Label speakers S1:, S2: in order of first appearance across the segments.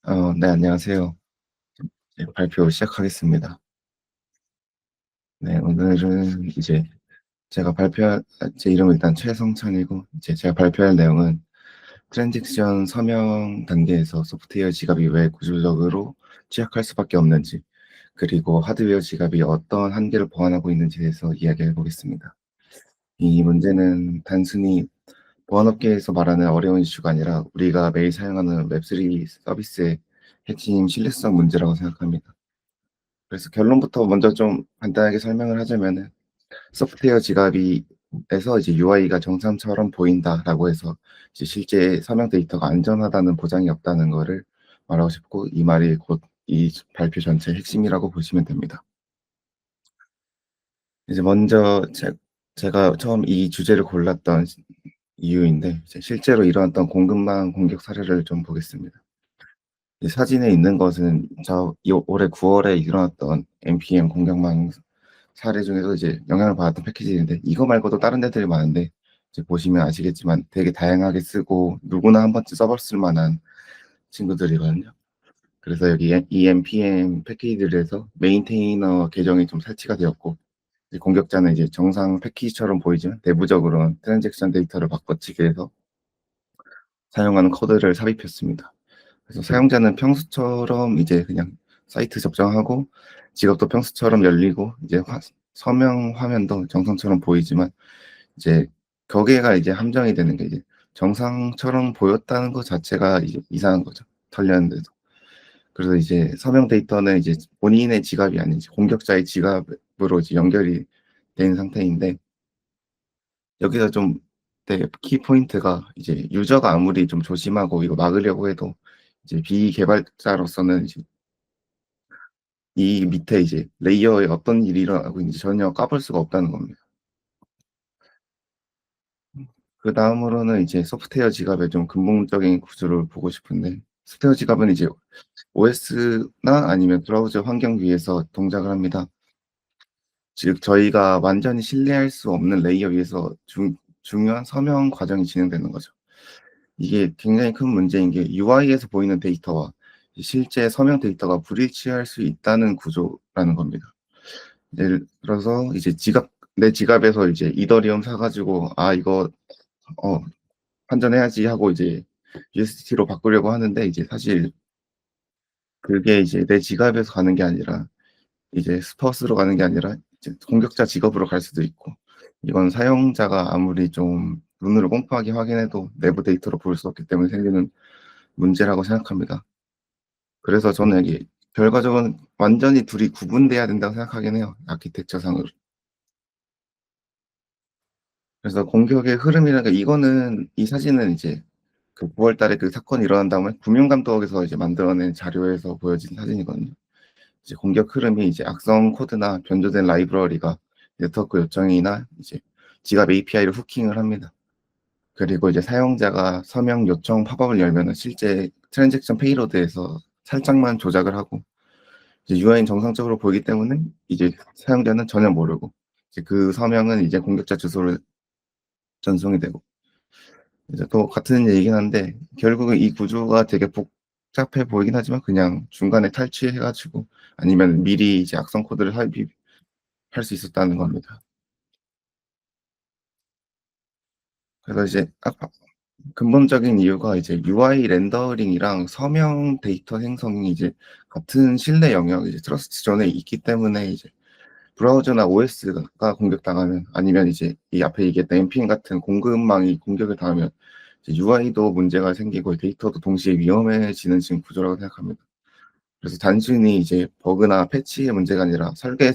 S1: 네, 안녕하세요. 네, 발표 시작하겠습니다. 네, 오늘은 이제 제 이름은 일단 최성찬이고, 이제 제가 발표할 내용은 트랜지션 서명 단계에서 소프트웨어 지갑이 왜 구조적으로 취약할 수밖에 없는지, 그리고 하드웨어 지갑이 어떤 한계를 보완하고 있는지에 대해서 이야기해 보겠습니다. 이 문제는 단순히 보안업계에서 말하는 어려운 이슈가 아니라 우리가 매일 사용하는 웹3 서비스의 핵심 신뢰성 문제라고 생각합니다. 그래서 결론부터 먼저 좀 간단하게 설명을 하자면은 소프트웨어 지갑이 에서 이제 UI가 정상처럼 보인다라고 해서 이제 실제 서명 데이터가 안전하다는 보장이 없다는 거를 말하고 싶고, 이 말이 곧 이 발표 전체의 핵심이라고 보시면 됩니다. 이제 먼저 제가 처음 이 주제를 골랐던 이유인데, 이제 실제로 일어났던 공급망 공격 사례를 좀 보겠습니다. 이 사진에 있는 것은 올해 9월에 일어났던 npm 공격망 사례 중에서 이제 영향을 받았던 패키지인데, 이거 말고도 다른 데들이 많은데 이제 보시면 아시겠지만 되게 다양하게 쓰고 누구나 한 번쯤 써봤을 만한 친구들이거든요. 그래서 여기 이 npm 패키지들에서 메인테이너 계정이 좀 설치가 되었고, 이제 공격자는 이제 정상 패키지처럼 보이지만 내부적으로는 트랜잭션 데이터를 바꿔치기 해서 사용하는 코드를 삽입했습니다. 그래서 사용자는 평소처럼 이제 그냥 사이트 접속하고 지갑도 평소처럼 열리고 이제 서명 화면도 정상처럼 보이지만, 이제 거기에가 이제 함정이 되는 게, 이제 정상처럼 보였다는 것 자체가 이제 이상한 거죠, 털렸는데도. 그래서 이제 서명 데이터는 이제 본인의 지갑이 아닌 이제 공격자의 지갑으로 이제 연결이 된 상태인데, 여기서 좀 되게 키 포인트가, 이제 유저가 아무리 좀 조심하고 이거 막으려고 해도 이제 비개발자로서는 이제 이 밑에 이제 레이어에 어떤 일이 일어나고 있는지 전혀 까볼 수가 없다는 겁니다. 그다음으로는 이제 소프트웨어 지갑의 좀 근본적인 구조를 보고 싶은데, 소프트웨어 지갑은 이제 OS나 아니면 브라우저 환경 위에서 동작을 합니다. 즉 저희가 완전히 신뢰할 수 없는 레이어 위에서 중요한 서명 과정이 진행되는 거죠. 이게 굉장히 큰 문제인 게, UI에서 보이는 데이터와 실제 서명 데이터가 불일치할 수 있다는 구조라는 겁니다. 예를 들어서 이제 내 지갑에서 이제 이더리움 사 가지고 이거 어 환전해야지 하고 이제 USDT로 바꾸려고 하는데, 이제 사실 그게 이제 내 지갑에서 가는 게 아니라 이제 스퍼스로 가는 게 아니라 이제 공격자 지갑으로 갈 수도 있고, 이건 사용자가 아무리 좀 눈으로 꼼꼼하게 확인해도 내부 데이터로 볼 수 없기 때문에 생기는 문제라고 생각합니다. 그래서 저는 여기 결과적으로는 완전히 둘이 구분돼야 된다고 생각하긴 해요, 아키텍처상으로. 그래서 공격의 흐름이라는 게, 이거는 이 사진은 이제 그 9월 달에 그 사건이 일어난 다음에 금융감독에서 이제 만들어낸 자료에서 보여진 사진이거든요. 이제 공격 흐름이 이제 악성 코드나 변조된 라이브러리가 네트워크 요청이나 이제 지갑 API를 후킹을 합니다. 그리고 이제 사용자가 서명 요청 팝업을 열면은 실제 트랜잭션 페이로드에서 살짝만 조작을 하고 이제 UI는 정상적으로 보이기 때문에 이제 사용자는 전혀 모르고, 이제 그 서명은 이제 공격자 주소로 전송이 되고, 이제 또 같은 얘기긴 한데 결국은 이 구조가 되게 복잡해 보이긴 하지만 그냥 중간에 탈취해 가지고 아니면 미리 이제 악성 코드를 삽입할 수 있었다는 겁니다. 그래서 이제 근본적인 이유가 이제 UI 렌더링이랑 서명 데이터 생성이 이제 같은 신뢰 영역, 이제 트러스트 존에 있기 때문에, 이제 브라우저나 OS가 공격당하면 아니면 이제 이 앞에 얘기했던 npm 같은 공급망이 공격을 당하면 이제 UI도 문제가 생기고 데이터도 동시에 위험해지는 지금 구조라고 생각합니다. 그래서 단순히 이제 버그나 패치의 문제가 아니라 설계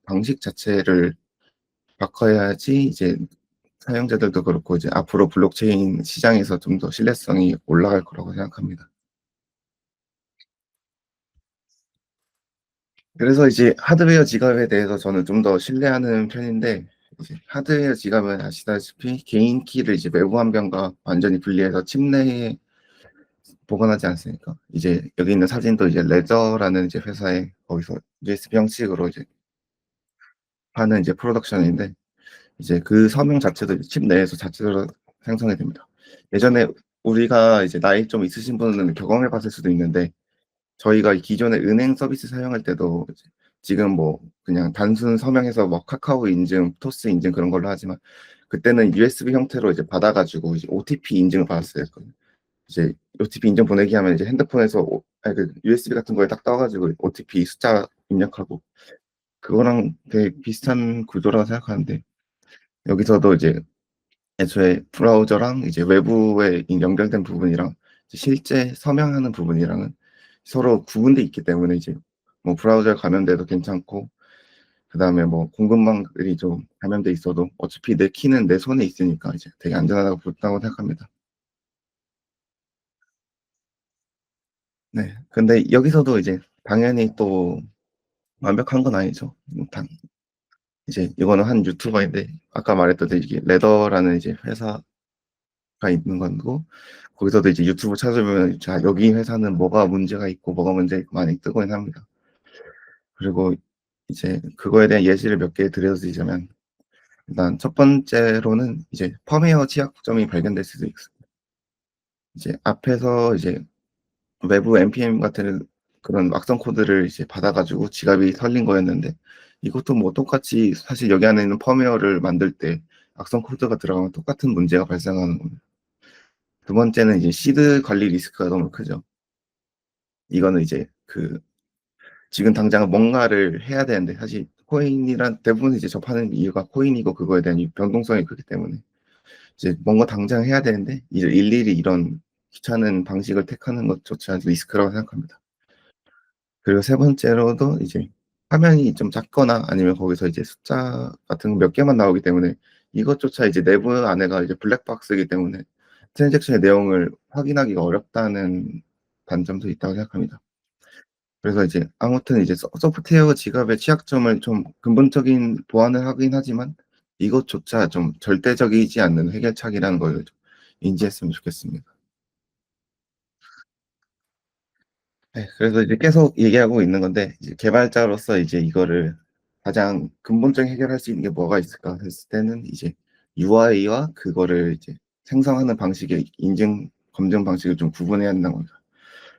S1: 방식 자체를 바꿔야지 이제 사용자들도 그렇고 이제 앞으로 블록체인 시장에서 좀 더 신뢰성이 올라갈 거라고 생각합니다. 그래서 이제 하드웨어 지갑에 대해서 저는 좀 더 신뢰하는 편인데, 이제 하드웨어 지갑은 아시다시피 개인 키를 이제 외부 환경과 완전히 분리해서 칩 내에 보관하지 않습니까? 이제 여기 있는 사진도 이제 레저라는 이제 회사에 거기서 USB 형식으로 이제 하는 이제 프로덕션인데, 이제 그 서명 자체도 칩 내에서 자체적으로 생성이 됩니다. 예전에 우리가 이제 나이 좀 있으신 분은 경험해 봤을 수도 있는데, 저희가 기존에 은행 서비스 사용할 때도 이제 지금 뭐 그냥 단순 서명해서 뭐 카카오 인증, 토스 인증 그런 걸로 하지만 그때는 USB 형태로 이제 받아 가지고 이제 OTP 인증을 받았어야 됐거든요. 이제 OTP 인증 보내기 하면 이제 핸드폰에서 아니 그 USB 같은 거에 딱 떠 가지고 OTP 숫자 입력하고 그거랑 되게 비슷한 구조라고 생각하는데 여기서도 이제 애초에 브라우저랑 이제 외부에 연결된 부분이랑 이제 실제 서명하는 부분이랑은 서로 구분돼 있기 때문에 이제 뭐 브라우저에 감염돼도 괜찮고 그다음에 뭐 공급망들이 좀 감염돼 있어도 어차피 내 키는 내 손에 있으니까 이제 되게 안전하다고 볼다고 생각합니다. 네. 근데 여기서도 이제 당연히 또 완벽한 건 아니죠. 당 이제 이거는 한 유튜버인데 아까 말했듯이 이게 레더라는 이제 회사가 있는 거고 거기서도 이제 유튜브 찾아보면 자 여기 회사는 뭐가 문제가 있고 뭐가 문제 많이 뜨곤 합니다. 그리고 이제 그거에 대한 예시를 몇 개 들려드리자면 일단 첫 번째로는 이제 펌웨어 취약점이 발견될 수도 있습니다. 이제 앞에서 이제 외부 npm 같은 그런 악성 코드를 이제 받아 가지고 지갑이 털린 거였는데 이것도 뭐 똑같이 사실 여기 안에 있는 펌웨어를 만들 때 악성 코드가 들어가면 똑같은 문제가 발생하는 겁니다. 두 번째는 이제 시드 관리 리스크가 너무 크죠. 이거는 이제 그 지금 당장 뭔가를 해야 되는데 사실 코인이란 대부분 이제 접하는 이유가 코인이고 그거에 대한 이 변동성이 크기 때문에 이제 뭔가 당장 해야 되는데 이제 일일이 이런 귀찮은 방식을 택하는 것조차 리스크라고 생각합니다. 그리고 세 번째로도 이제 화면이 좀 작거나 아니면 거기서 이제 숫자 같은 거 몇 개만 나오기 때문에 이것조차 이제 내부 안에가 이제 블랙박스이기 때문에 트랜잭션의 내용을 확인하기가 어렵다는 단점도 있다고 생각합니다. 그래서 이제 아무튼 이제 소프트웨어 지갑의 취약점을 좀 근본적인 보완을 하긴 하지만 이것조차 좀 절대적이지 않는 해결책이라는 걸 좀 인지했으면 좋겠습니다. 네. 그래서 이제 계속 얘기하고 있는 건데 이제 개발자로서 이제 이거를 가장 근본적인 해결할 수 있는 게 뭐가 있을까 했을 때는 이제 UI와 그거를 이제 생성하는 방식의 인증 검증 방식을 좀 구분해야 한다는 겁니다.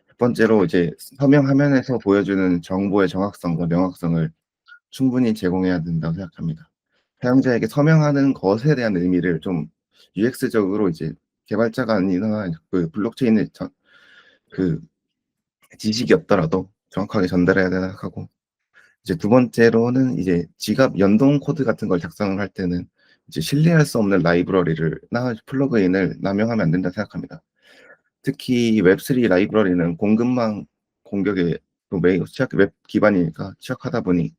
S1: 첫 번째로 이제 서명 화면에서 보여주는 정보의 정확성과 명확성을 충분히 제공해야 된다고 생각합니다. 사용자에게 서명하는 것에 대한 의미를 좀 UX적으로 이제 개발자가 아니라 그 블록체인의 그 지식이 없더라도 정확하게 전달해야 된다 생각하고 이제 두 번째로는 이제 지갑 연동 코드 같은 걸 작성을 할 때는 이제 신뢰할 수 없는 라이브러리를 나 플러그인을 남용하면 안 된다 생각합니다. 특히 웹3 라이브러리는 공급망 공격에 또 매우 웹 기반이니까 취약하다 보니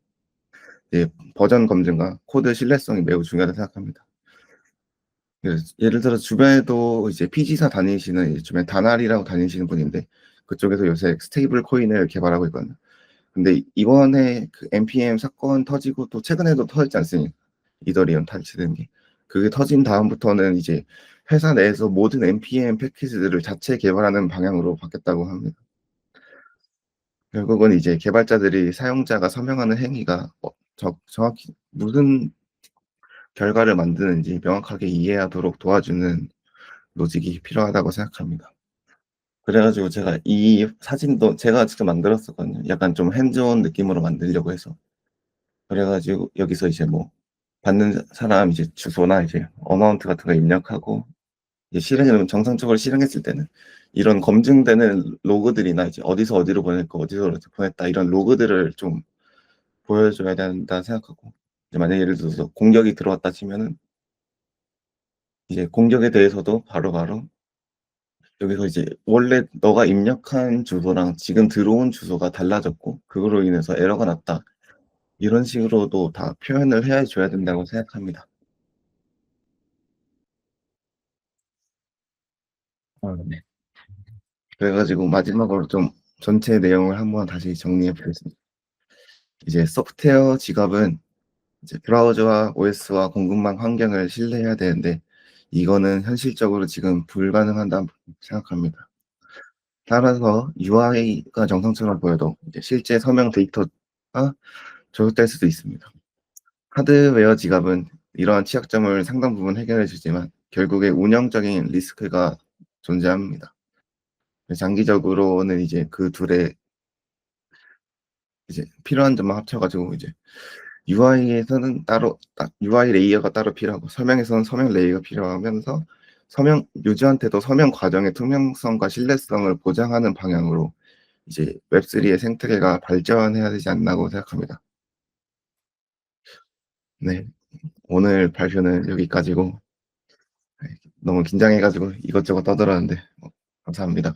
S1: 이제 버전 검증과 코드 신뢰성이 매우 중요하다고 생각합니다. 예를 들어 주변에도 이제 피지사 다니시는 주변에 다날이라고 다니시는 분인데 그쪽에서 요새 스테이블 코인을 개발하고 있거든요. 근데 이번에 그 npm 사건 터지고 또 최근에도 터졌지 않습니까? 이더리움 탈취된 게. 그게 터진 다음부터는 이제 회사 내에서 모든 npm 패키지들을 자체 개발하는 방향으로 바뀌었다고 합니다. 결국은 이제 개발자들이 사용자가 서명하는 행위가 정확히 무슨 결과를 만드는지 명확하게 이해하도록 도와주는 로직이 필요하다고 생각합니다. 그래 가지고 제가 이 사진도 제가 직접 만들었었거든요. 약간 좀 핸즈온 느낌으로 만들려고 해서. 그래 가지고 여기서 이제 뭐 받는 사람 이제 주소나 이제 어마운트 같은 거 입력하고 이제 실행을 정상적으로 실행했을 때는 이런 검증되는 로그들이나 이제 어디서 어디로 보냈고 어디서 어디로 보냈다 이런 로그들을 좀 보여줘야 된다 생각하고 이제 만약에 예를 들어서 공격이 들어왔다 치면은 이제 공격에 대해서도 바로바로 여기서 이제 "원래 너가 입력한 주소랑 지금 들어온 주소가 달라졌고 그거로 인해서 에러가 났다." 이런 식으로도 다 표현을 해 줘야 된다고 생각합니다. 네. 그래 가지고 마지막으로 좀 전체 내용을 한번 다시 정리해 보겠습니다. 이제 소프트웨어 지갑은 이제 브라우저와 OS와 공급망 환경을 신뢰해야 되는데 이거는 현실적으로 지금 불가능하다고 생각합니다. 따라서 UI가 정상처럼 보여도 이제 실제 서명 데이터가 조작될 수도 있습니다. 하드웨어 지갑은 이러한 취약점을 상당 부분 해결해 주지만 결국에 운영적인 리스크가 존재합니다. 장기적으로는 이제 그 둘의 이제 필요한 점만 합쳐 가지고 이제 UI에서는 따로 딱 UI 레이어가 따로 필요하고 서명에서는 서명 레이어가 필요하면서 서명 유저한테도 서명 과정의 투명성과 신뢰성을 보장하는 방향으로 이제 웹3의 생태계가 발전해야 되지 않나고 생각합니다. 네. 오늘 발표는 여기까지고, 네, 너무 긴장해 가지고 이것저것 떠들었는데 감사합니다.